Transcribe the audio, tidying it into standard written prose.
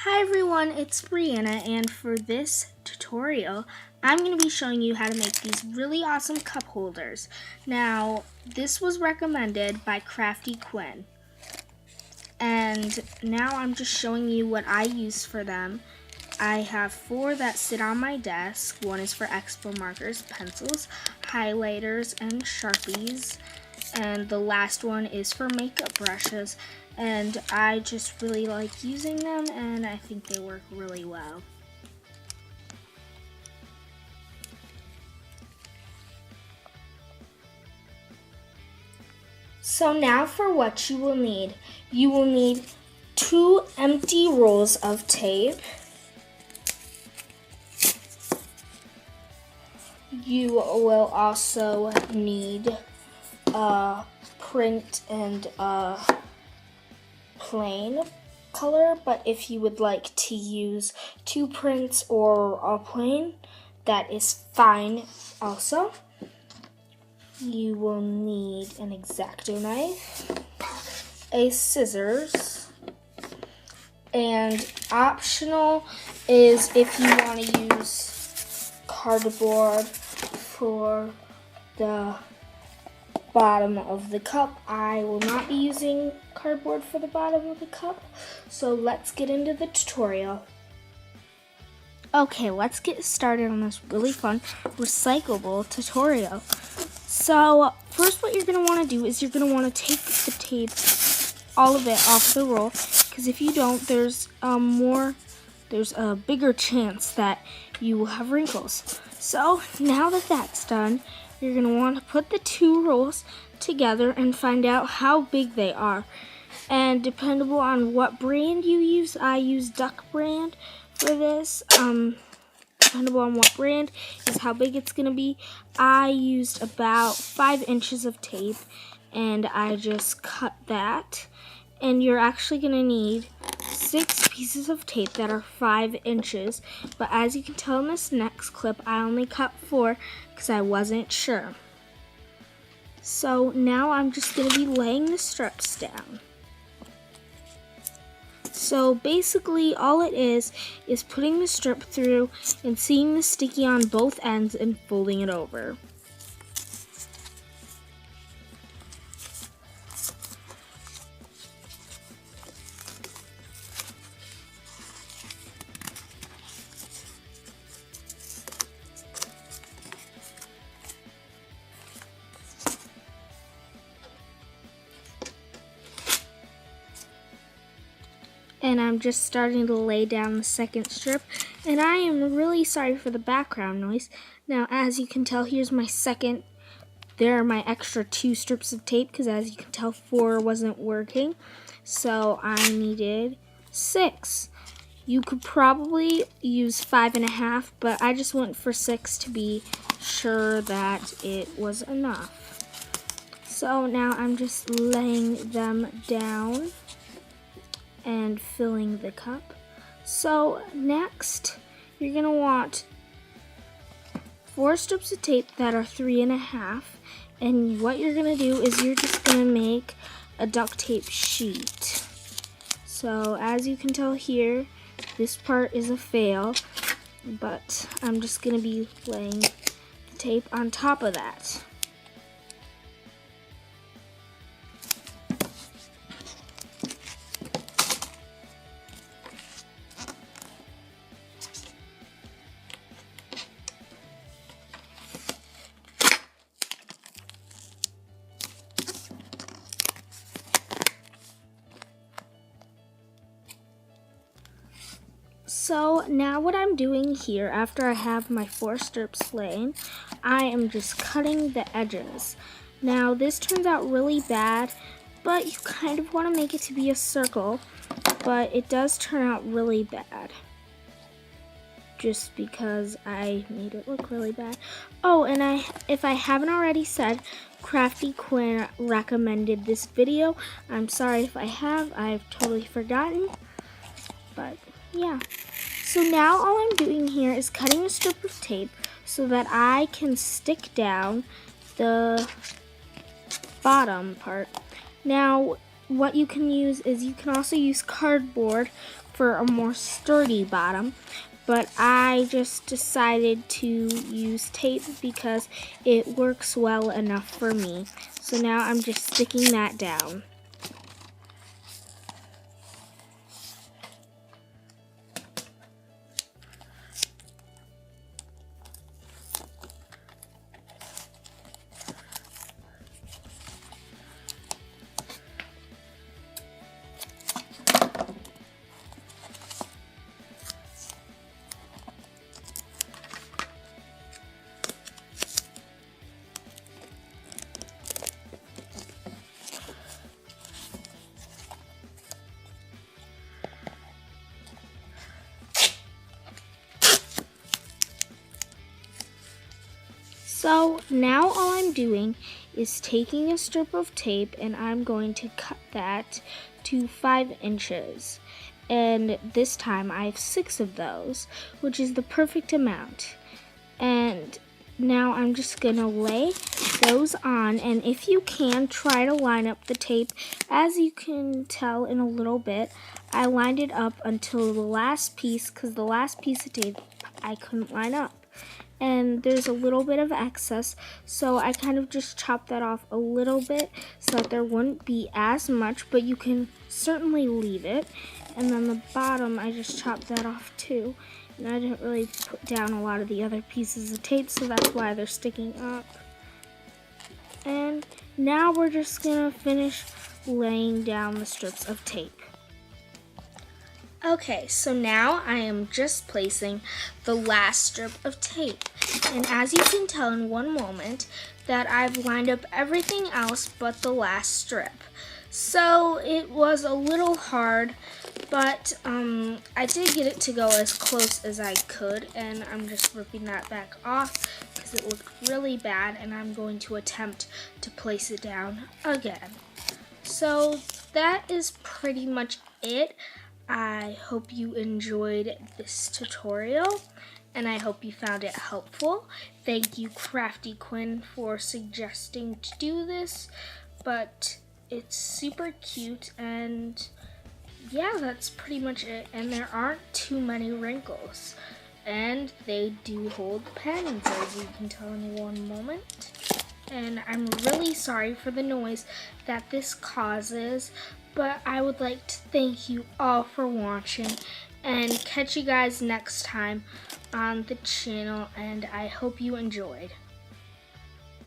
Hi everyone, it's Brianna, and for this tutorial, I'm going to be showing you how to make these really awesome cup holders. Now, this was recommended by Crafty Quinn, and now I'm just showing you what I use for them. I have 4 that sit on my desk. One is for expo markers, pencils, highlighters, and Sharpies. And the last one is for makeup brushes. And I just really like using them, and I think they work really well. So now for what you will need. You will need 2 empty rolls of tape. You will also need a print and a plain color, but if you would like to use 2 prints or a plain, that is fine also. You will need an X-Acto knife, a scissors, and optional is if you want to use cardboard for the bottom of the cup. I will not be using cardboard for the bottom of the cup, so let's get into the tutorial. Okay, let's get started on this really fun recyclable tutorial. So first what you're going to want to do is you're going to want to take the tape, all of it off the roll, because if you don't, there's a bigger chance that you will have wrinkles. So now that that's done, you're going to want to put the 2 rolls together and find out how big they are. And dependable on what brand you use, I use Duck brand for this. Dependable on what brand is how big it's going to be. I used about 5 inches of tape, and I just cut that. And you're actually going to need 6 pieces of tape that are 5 inches. But as you can tell in this next clip, I only cut 4 because I wasn't sure. So now I'm just going to be laying the strips down. So basically all it is putting the strip through and seeing the sticky on both ends and folding it over. And I'm just starting to lay down the second strip, and I am really sorry for the background noise. Now as you can tell, here's my second. There are my extra 2 strips of tape because as you can tell 4 wasn't working, so I needed 6. You could probably use 5.5, but I just went for 6 to be sure that it was enough. So now I'm just laying them down and filling the cup. So next, you're gonna want 4 strips of tape that are 3.5, and what you're gonna do is you're just gonna make a duct tape sheet. So as you can tell here, this part is a fail, but I'm just gonna be laying the tape on top of that. So now what I'm doing here, after I have my 4 strips laying, I am just cutting the edges. Now this turns out really bad, but you kind of want to make it to be a circle, but it does turn out really bad, just because I made it look really bad. Oh, and if I haven't already said, Crafty Quinn recommended this video. I'm sorry if I have, I've totally forgotten, but yeah. So now all I'm doing here is cutting a strip of tape so that I can stick down the bottom part. Now what you can use is you can also use cardboard for a more sturdy bottom, but I just decided to use tape because it works well enough for me. So now I'm just sticking that down. So now all I'm doing is taking a strip of tape and I'm going to cut that to 5 inches. And this time I have 6 of those, which is the perfect amount. And now I'm just gonna lay those on, and if you can, try to line up the tape. As you can tell in a little bit, I lined it up until the last piece, because the last piece of tape I couldn't line up. And there's a little bit of excess, so I kind of just chopped that off a little bit so that there wouldn't be as much, but you can certainly leave it. And then the bottom, I just chopped that off too. And I didn't really put down a lot of the other pieces of tape, so that's why they're sticking up. And now we're just gonna finish laying down the strips of tape. Okay, so now I am just placing the last strip of tape. And as you can tell in one moment that I've lined up everything else but the last strip. So it was a little hard, but I did get it to go as close as I could, and I'm just ripping that back off because it looked really bad, and I'm going to attempt to place it down again. So that is pretty much it. I hope you enjoyed this tutorial, and I hope you found it helpful. Thank you, Crafty Quinn, for suggesting to do this, but it's super cute, and yeah, that's pretty much it. And there aren't too many wrinkles, and they do hold pens, as you can tell in one moment. And I'm really sorry for the noise that this causes, but I would like to thank you all for watching and catch you guys next time on the channel, and I hope you enjoyed.